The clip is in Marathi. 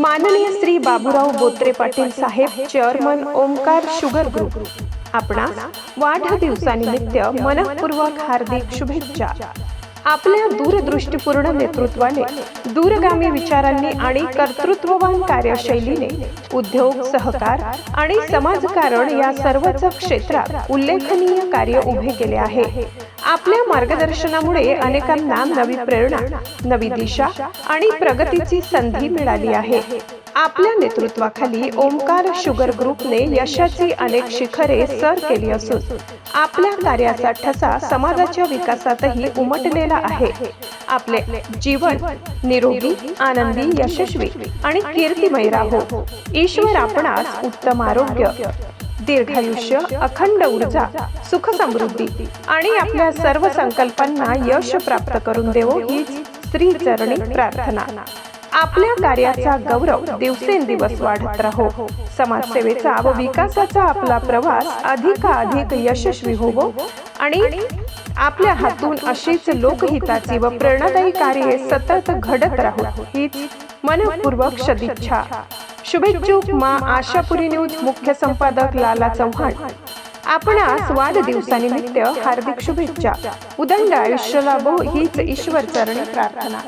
माननीय श्री बाबूराव बोत्रे पाटील साहेब, चेअरमन ओमकार शुगर ग्रुप, आपणास वाढदिवसानिमित्त मनःपूर्वक हार्दिक शुभेच्छा। आपल्या दूरदृष्टीपूर्ण नेतृत्वाने, दूरगामी विचारांनी आणि कर्तृत्ववान कार्यशैलीने उद्योग, सहकार आणि समाजकारण या सर्वच क्षेत्रात उल्लेखनीय कार्य उभे केले आहे। आपल्या मार्गदर्शनामुळे अनेकांना नवी प्रेरणा, नवी दिशा आणि प्रगतीची संधी मिळाली आहे। आपल्या नेतृत्वाखाली ओमकार शुगर ग्रुपने यशाची अनेक शिखरे सर केली असून आपल्या कार्याचा ठसा समाजाच्या विकासातही उमटलेला आहे। आपले जीवन निरोगी, आनंदी, यशस्वी आणि कीर्तिमय राहो। ईश्वर आपणास उत्तम आरोग्य, दीर्घायुष्य, अखंड ऊर्जा, सुख समृद्धी आणि आपल्या सर्व संकल्पांना यश प्राप्त करून देवो हीच श्री चरणी प्रार्थना। आपल्या कार्याचा गौरव दिवसेंदिवस वाढत राहो। समाजसेवेचा व विकासाचा आपला प्रवास अधिकाधिक यशस्वी होवो आणि आपल्या हातून अशीच लोकहिताची व प्रेरणादायी कार्ये सतत घडत राहो हीच मनःपूर्वक सदिच्छा। शुभेच्छुक मा आशापुरी न्यूज मुख्य संपादक लाला चव्हाण। आपणास वाढदिवसानिमित्त हार्दिक शुभेच्छा। उदंड आयुष्य लाभो हीच ईश्वर चरणी प्रार्थना।